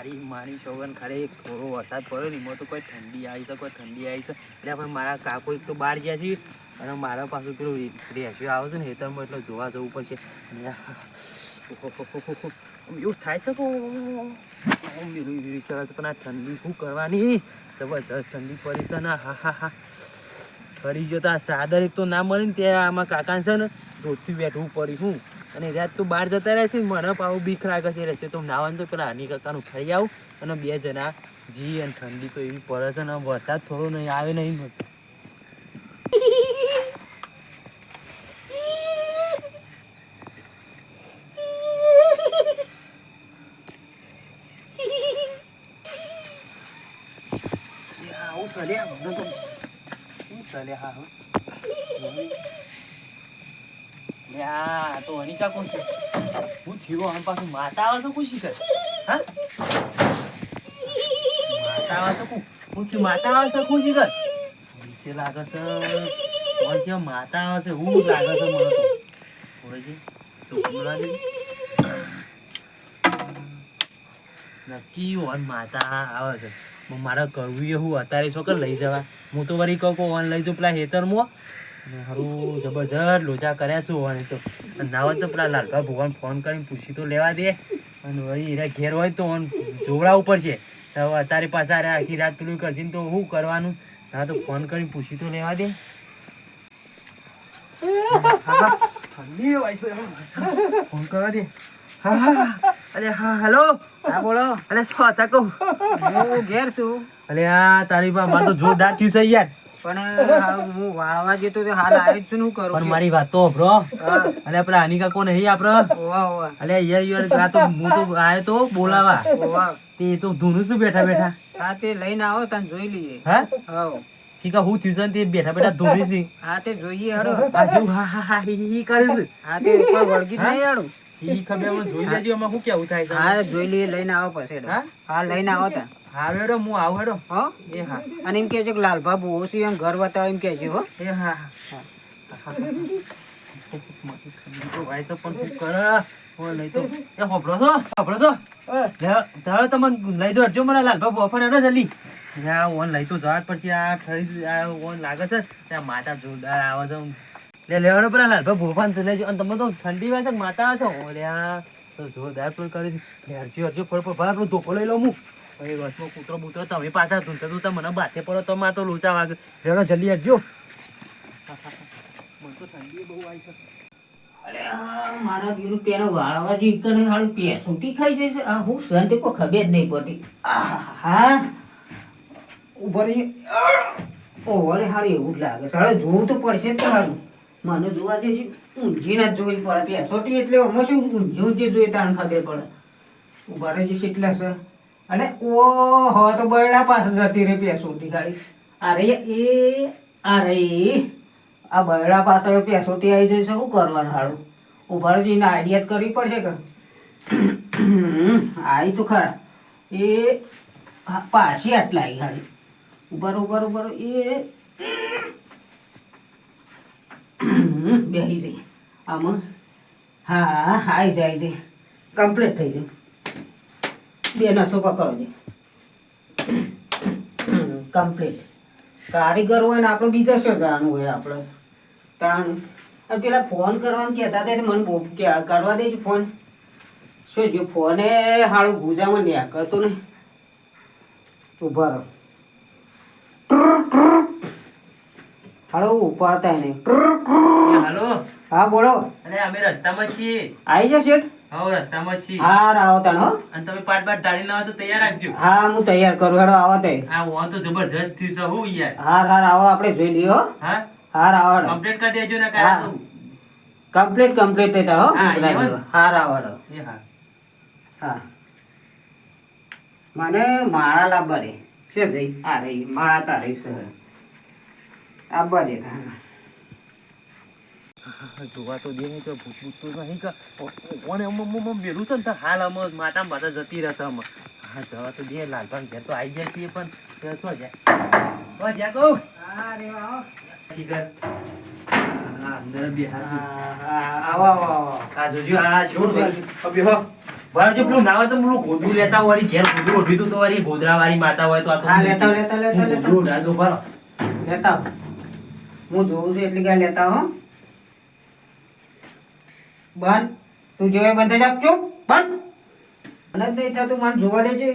મારી છોકરાને ખાલી થોડો વરસાદ પડ્યો ને એમાં તો કોઈ ઠંડી આવી છે એટલે પણ મારા કાકો એક તો બહાર ગયા છે અને મારા પાછું પેલું રેસ્યુ આવે છે ને ખેતરમાં એટલે જોવા જવું પડશે. એવું થાય છે સરસ પણ આ ઠંડી શું કરવાની જબરજસ્ત ઠંડી પડી છે ને. હા ફરી ગયો તો આ સાદર એક તો ના મળે ને ત્યાં આમાં કાકા છે ને ધોતી બેઠવું પડી હું અને રાત તો બહાર જતા રહે છે મને પાવું બીક લાગે છે રહેશે તો નાવાનું તો પેલા હાની કાકાનું ખાઈ આવું અને બે જણા જી અને ઠંડી તો એવી પડે છે ને વરસાદ થોડો નહીં આવે નહીં. તો અનિકા કોણ છે હું થયો આમ પાછું માતા આવે તો ખુશી કરે. હા માતા આવે તો હું થયું માતા આવે તો ખુશી કર નીચે લાગે છે હોય માતા આવે છે હું લાગે છે મને તો હોય છે તો નક્કી ઓન માતા આવે છે મારે કરવું એ હું અત્યારે છોકર લઈ જવા હું તો વળી કહું ઓન લઈ જાઉં પેલા હેતરમાં અને હારું જબરજસ્ત લોચા કર્યા છું હોવાની તો ના તો પેલા લાલભા ભગવાન ફોન કરીને પૂછી તો લેવા દે અને વળી એના ઘેર હોય તો ઓન જોવડાવવું પડશે તો અત્યારે પાછા આખી રાત પેલું કરશે ને તો શું કરવાનું ના તો ફોન કરીને પૂછી તો લેવા દે. ફોન કરવા દે. અરે હા હેલો હા બોલો. અરે શું હતા કહું હું ઘેર છું. અરે આ તારી પાસે મારે તો જોરદાર થયું છે યાર પણ હું વાળવા જતો તો હાલ આવ્યો જ છું. શું કરું પણ મારી વાત તો બ્રો અલે પેલા અનિકા કોણ હે આપડે અલે યાર આ તો હું તો આયો તો બોલાવા તે તો ધૂનું શું બેઠા હા તે લઈને આવો તને જોઈ લઈએ. હા હા શીખા હું થયું છે તે બેઠા ધૂની છે. હા તે જોઈએ હડો. હા ઈ કરે છે. હા તે ઉપર વળગી જ નહીં આડું. ઈ ખબર જોઈ લેજો એમાં શું કેવું થાય છે. હા જોઈ લઈએ લઈને આવો પછી. હા લઈને આવો તા. હા હેડો હું આવું હેડો. હો એ હા અને એમ કેજો કે લાલભા બહુ છે એમ ઘર બતાવો એમ કેજો. હો એ હા ભાઈ તો પણ શું કરે લઈ તો એ હોભળો છો તમે લઈ જો હટજો મને લાલભા બોફન હેડો જલ્દી ઓન લઈ તો જવા જ પડશે. આ ઠરી આ ઓન લાગે છે ત્યાં માતા જોરદાર આવે છે લેવાડો પેલા લાલભા ભોપાન લેજો અને તમે તો ઠંડી વાય છે માતા આવે છે ઓલ્યા તો જોરદાર પણ કરી હરજો ફળ ભલા પેલો ધોકો લઈ લો હું પછી રસમાં કૂતરો બૂતરો તમે પાછા ધૂનતા મને બાતે પડો તો માં તો લોચા વાગે લેવડો જલ્દી હટજો. મને તો ઠંડી બહુ આવી છે. અરે મારા દીકરો પેલો વાળવા જ ઇકને હાડી પેસુટી ખાઈ જશે. આ હું શાંતિ કોઈ ખબર જ નહીં પડતી. હા ઉભો રહી ઓરે હાડી એવું જ લાગે છે. હવે જોવું તો પડશે જ હારું. મને જોવા દે છે ઊંઝી ના જોવી પડે પેસોટી એટલે અમે શું ઊંઝી જોઈએ તાણ ખબર પડે. ઉભા રહી જશે એટલે છે અને ઓહો તો બરડા પાસે જતી રહી પેસોટી ગાડી. અરે આ બરડા પાછળ પેસોટી આવી જશે શું કરવાનું હારું. ઉભા રહી જઈને આઈડિયા કરવી પડશે કે આવી તો ખરા એ પાછી આટલા આવી હારી. ઉભા એ બેસી જઈ આમાં. હા આવી જાય કમ્પ્લીટ થઈ જાય. બે નસો પકડો દે કમ્પ્લીટ. કારીગર હોય ને આપણે બીજા શું જવાનું હોય આપણે તાણ. પેલા ફોન કરવાનું કહેતા હતા મને બહુ કરવા દે છે ફોન. શું જો ફોને હાળું ગુજામાં ન્યા કરતો ને. ઉભા રહો હાલો ઉપાડતા નહીં. હાલો હા બોલો. અરે અમે રસ્તામાં છીએ. આવી જા શેઠ. હા રસ્તામાં છીએ. હા આવો તાણ હો. અને તમે પાટ ધારી ના તો તૈયાર રાખજો. હા હું તૈયાર કરું હેડો આવો તે. હા હું તો જબરજસ્ત થયું છે હું યાર. હાર આવો આપણે જોઈ લઈએ હો. હા આવો હેડો. કમ્પ્લીટ કરી દેજો ને કાય. કમ્પ્લીટ થઈ તારો. હાર આવો હેડો. એ હા હા મને માળા લાવવા દે છે જઈ. આ રહી માળા તારી છે આવવા દે. જોવા તો દે નહીં તો ભૂત તો નહીં કે મેલું છે ને તો હાલ અમે માતા માતા જતી રહેશે અમે. હા જવા તો દે લાલભાઈ ઘેર તો આવી જાય છીએ પણ શું જાય કહું. હા રે આવો. શીખર હા અંદર બે આવો આ જોજો આ શું અભી હો બરાબર જો પેલું ના હોય તો પેલું ગોદડું લેતા હોય, વળી ઘેર ગોદડું ઓઢ્યું હતું તો વળી ગોદડાવાળી માતા હોય તો આ તો હા લેતા આવો, લેતા આવો, લેતા આવો, ગોદડું ઓઢાડું બરો. લેતા આવો. હું જોઉં છું એટલી ગાય લેતા હો. બંધ. તું જોયે બંધ થઈ જા. ચૂપ. બંધ. મને જ નહીં થતું, મને જોવા દેજે.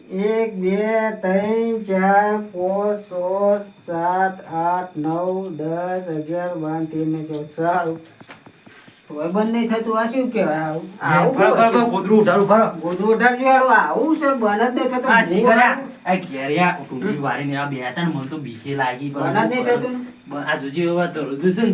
1 2 3 4 5 6 7 8 9 10 11 12 13 14 સારું. તોય બંધ નહીં થતું. આ શું કહેવાય? આવું બરો, બરો, બરો, આવું ગોદડું ઓઢાડું બરો. ગોદડું ઉઠાડજો હારું. આવું સર બંધ જ નહીં થતું. આ શીખર્યા, આ ઘેરિયા ટોપલી વાળીને આ બેઠા ને મને તો બીકે લાગી બરો. બંધ જ નહીં થતું ને. આ જોજી એવા દરરોજ છે ને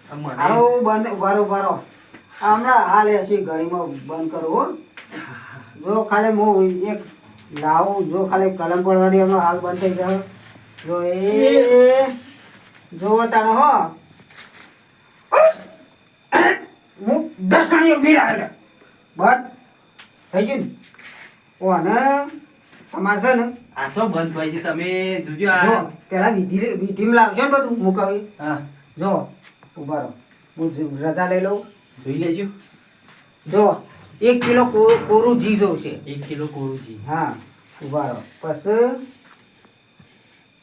આ મને હારું બંધ. બરો. હમણાં હાલ એસી ઘડીમાં બંધ કરું હો. જો ખાલી હું એક લાવું, જો ખાલી કલમ પડવા દે એમાં હાલ બંધ થઈ જાય. જો એ જો તાનો હો હું 10 ગણીઓ બી આવ્યો બંધ થઈ ગયું ને. ઓને તમારે છે ને આ શું બંધ થાય છે તમે જોજો જો આ પેલા વિધિમાં લાવશો ને બધું મુકાવી. હા જો ઉભા રહો, હું રજા લઈ લઉં. જોઈ લેજો. જો 1 કિલો કોરું ઘી જોઉં છે. 1 કિલો કોરું ઘી. હા ઉભા રહો. પછી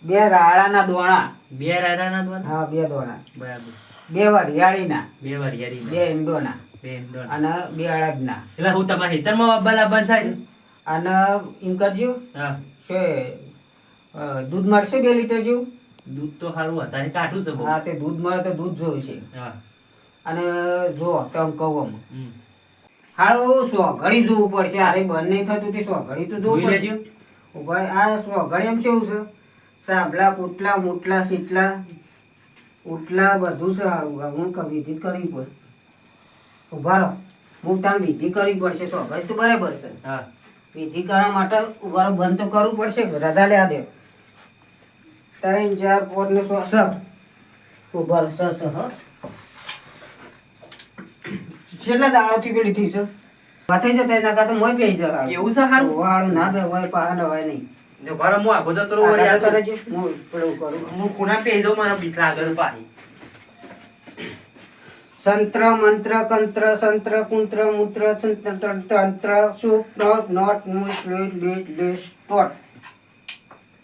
2 રાળાના દોણા. 2 રાયડાના દોન. હા 2 દોણા. બરાબર. 2 વરિયાળીના. 2 વરિયાળી. 2 ઈંડોના. 2 ઇંડોન. અને 2 અડદના. એટલે હું તમારા હેતરમાં બરાબર થાય ને? અને એમ કરજો હા કે દૂધ મળશે 2 લીટર જેવું. દૂધ તો સારું હતા કાઠું છે બહુ. હા તે દૂધ મળે તો દૂધ જોયું છે. હા અને જો તમે કહું હમ. હારું 100 ઘડી જોવું પડશે. હારે બંધ નહીં થતું તે 100 ઘડી તો જોવું જોઈ પડશે. લેજો. ઉભા આ 100 ઘડી એમ કેવું છે? સાબલા પુટલા મુટલા સીટલા ઉટલા બધું છે. હારું હું વિધિ કરવી પડશે. ઉભા રહો, હું તાર વિધિ કરવી પડશે. 100 ઘડી તો બરાબર છે. હા વિધિ કરવા માટે ઉભા રહો, બંધ તો કરવું પડશે. રજા લેવા દે. 3 4 5 ને 6 ઉભા રહો. 6 હો. છેલ્લા દાડાથી પેલી થઈ છે બતાઈ જતા એના કાં તો મોય પેઈ જાય. એવું છે હારું? વાળું ના બે હોય પાહા નવાય નહીં. જો બરાબર હું આગો જતો રહું વળી આ તો. કરે છે હું પેલું કરું. હું ખૂણા પેઈ જાઉં મારા બીક લાગે છે પાછી. સંત્ર મંત્ર કંત્ર સંત્ર કુંત્ર મૂત્ર તંત્ર તંત્ર સુપ નોટ નોટ મૂસ લેટ લેટ લેસ ટોટ.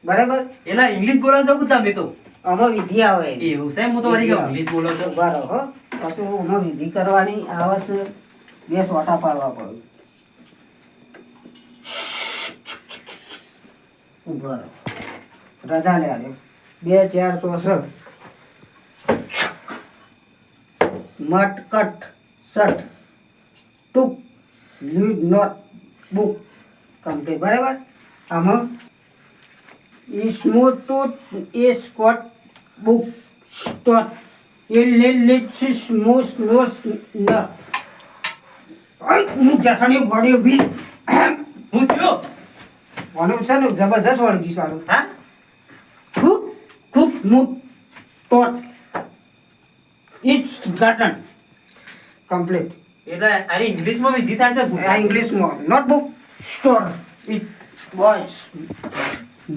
બરાબર. એલા ઇંગ્લિશ બોલો છો કે તમે તો? આમાં વિધિ આવે. એવું છે? હું તો વળી કે ઇંગ્લિશ બોલો છો. ઉભા રહો હો. પછી આમાં વિધિ કરવાની આવે છે. 2 સોટા પાડવા પડે. ઉભા રહો. રજા લે આલે. 2 4 6 મટ કટ સટ ટુક લીડ નોટ બુક કમ્પ્લીટ. બરાબર. આમાં સ્મૂથ ટૂટ સ્કોટ બુક સ્ટોટ ઇલિલિચ સ્મૂથ સ્મૂથ ન હું જસણી ગોડી બી હું થયો? ઓનું છે ને જબરજસ્ત વળી ગયું સારું. હા ખૂબ ખૂબ સ્મૂથ ટોટ ઇટ્સ ગાર્ડન કમ્પ્લીટ. એટલે અરે ઇંગ્લિશમાં વિધિ થાય છે ભૂત. આ ઇંગ્લિશમાં notebook store it boys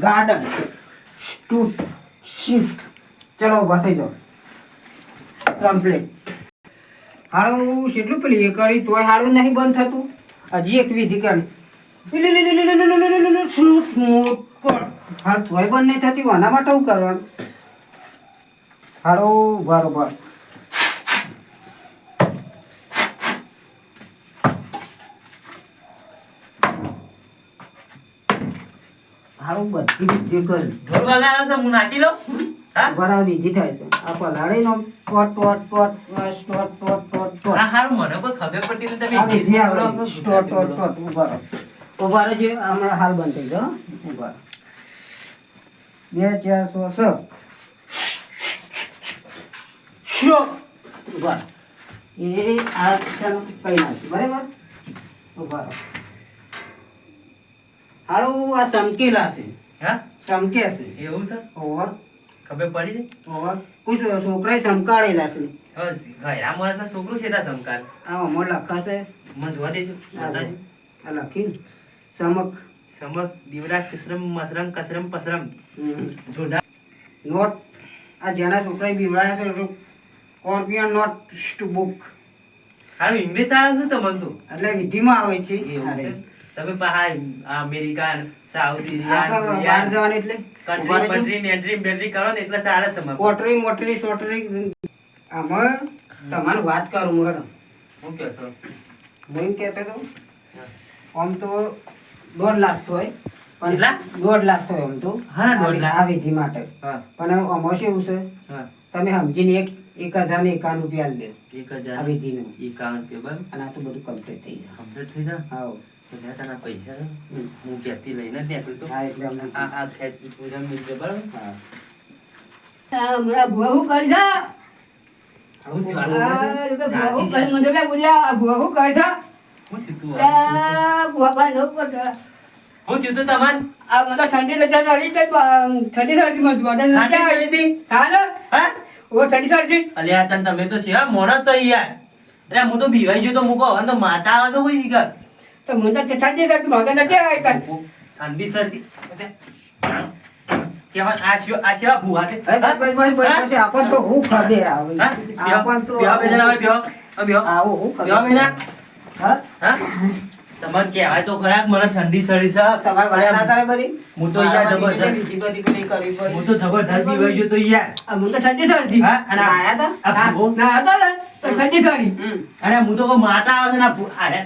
garden સ્ટૂટ શિફ્ટ. ચલો ઉભા થઈ જાઓ. કમ્પ્લીટ. હાડું કેટલું પેલી એ કરી તોય હાડું નહીં બંધ થતું. હજી એક વિધિ કરી હાલ તોય બંધ નહીં થતી. આના માટે શું કરવાનું? હાડું બરોબર. હારું બધી વિધિ કરી. ઢોલ વગાડો છે હું નાચી લઉં? હા બરાબર વિધિ થાય છે. આ પલાળી નો ટોટ ટોટ ટોટ ટોટ ટોટ ટોટ ટોટ. હા હારું મને કોઈ ખબર પડતી નથી. તમે આ વિધિ ઇંગ્લિશમાં આવે. બોલો છો, ટોટ ટોટ બોલો. ટોટ. ઉભા રહો. ઉભા રહો જે હમણાં હાલ બંધ થઈ જાઓ. ઉભા રહો. 2 4 6 શો. ઉભા રહો. એ આ ચાલો કઈ નાખી. બરાબર. ઉભા રહો. હારું આ ચમકેલા છે. હા ચમકે છે. એવું છે? ઓવર ખબર પડી છે? ઓવર કુછ છોકરાએ ચમકાળેલા છે. બસ ગયા માણસના છોકરું છે ત્યાં સંસ્કાર. આ અમર લખાશે. મને જોવા દેજો. બતાજો. આ લખીને સમક સમક દીવડા કિસરમ મસરમ કસરમ પસરમ જોડા. નોટ આ જેના છોકરાએ બીવડાયા છે સ્કોર્પિયન નોટ ટુ બુક હારું ઇંગ્લિશ આવે છે તમને તો એટલે વિધિમાં આવે છે એવું છે. અરે, તમે પાહા અમેરિકા સાઉથ આપણે બહાર જવાનું એટલે ઉભા રહેજો. કન્ટ્રી એન્ટ્રી બેન્ટ્રી કરો ને એટલે સારા તમારે પોટરી મોટરી સોટરી આમાં તમારે વાત કરું મેડમ હું કહો છો હું એમ કહેતો હતો આમ તો 1.5 લાખ તો હોય કેટલા? 1.5 લાખ તો હોય આમ તો હા, 1.5 લાખ. આ વિધિ માટે હા પણ આમાં શું છે હા તમે સમજીને 1,051 રૂપિયા આલી દો 1051 આ વિધિનું રૂપિયા બરાબર અને આ તો બધું કમ્પ્લીટ થઈ જાય કમ્પ્લીટ થઈ જાય હા તો લે તને પૈસા છે. હું ક્યાંથી લઈને જ નીકળ્યો તો હા એટલે અમને આ ખેંચી પૂજા મિલશે બરાબર હા હમણાં ભૂવા કરી છે હું થયું? આ તો ભૂવા કરી મને લે બોલ્યા ભૂવા કરી છે હું થયું તું? ભૂવા ભાઈ નો પડ હું થયું તું તમારે? આ મને ઠંડી લજા ચડી છે ઠંડી ચડી મત બોટલ આંટી ચડી હતી? હા ને હા? ઓ ઠંડી ચડી અલ્યા તને તમે તો છે હા મોણસ છો યાર. અરે હું તો બીવાઈ ગયો તો મૂકો હવે તો માતા આવે તો કોઈ શીખર તો મને તો ઠંડી ચડી મને નથી આવી તને ઠંડી શરદી કેવા આ સેવા ભૂવા છે બસ આપણ તો હું ખબર આવે હા? આપણ તો બેહો બેહો આવે બેહો બેહો આવો હું બેહો ખબર બેના હા હા તમને કહેવાય તો ખરા કે મને ઠંડી શરદી છે તમારે વાત ના કરે બધી હું તો યાર આમાં જબરજસ્ત બીજી બધી પેલી કરવી પડી. હું તો જબરજસ્ત બીવાઈ ગયો તો યાર આ મને તો ઠંડી ચડી હા અને આયા તા? આ ભૂવો ના હતા ને તો ઠંડી ચડી હમ. અરે હું તો કહું માતા આવે છે ને અરે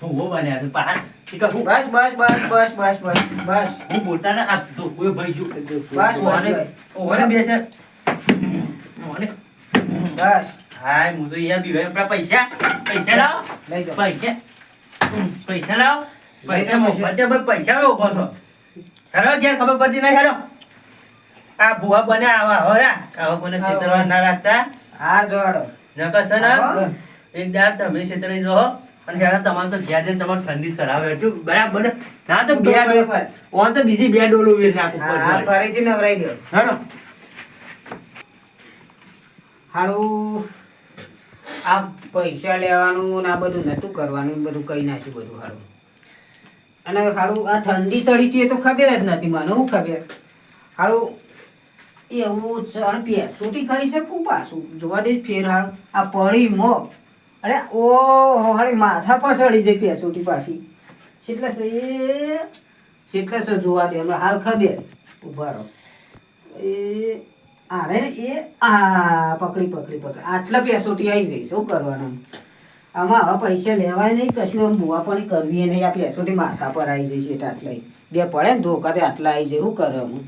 ભૂવો બન્યા છે પહાડ ઠીક છે, હું બસ બસ બસ બસ બસ બસ બસ હું બોલતા ને આ તો કોઈ ભાઈ જો બસ, ઓને બે છે ઓને બસ હાય હું તો યાર બીવાઈ આપણા પૈસા પૈસા લાવો લઈ જાઓ. પૈસા લાવો પૈસા લઈ જાઓ, મોકલજે ભાઈ પૈસા લો ઉભો છો હેલો ઘેર ખબર પડતી નહીં હેલો આ ભૂવા બને આવા હોરા આવા કોને છેતરવા ના રાખતા હાર જોડો નકર છે ને હા. એક દાડ તમે છેતરી જો અને હેરા તમારે તો ઘેર જઈને તમારે ઠંડી સરાવે એટલું બરાબર ના તો બે બરાબર. ઓન તો બીજી બે ડોલો વેચ નાખું હા ફરીથી નવરાઈ દો હેલો હારું આ પૈસા લેવાનું ને આ બધું નતું કરવાનું ને બધું કઈ નાખ્યું બધું હારું અને હારું આ ઠંડી ચડી હતી એ તો ખબર જ નથી મને હું ખબર હારું એવું છે અને પેસોટી ખાઈ શકું પાછું જોવા દે ફેર હારું આ પડી મો અરે ઓ હાડી માથા પર ચડી જાય પેસોટી પાછી કેટલા છે એ કેટલા છે જોવા દે હમણાં હાલ ખબર ઉભા રહો એ અરે એ આ પકડી આટલા પેસોટી આવી જઈ શું કરવાનું આમાં હવે પૈસા લેવાય નહીં કશું આમ બુવા પણ કરવી નહીં આ પેસોટી માથા પર આવી જઈ છે આટલા બે પડે ને ધોકા તે આટલા આવી જાય શું કરે હું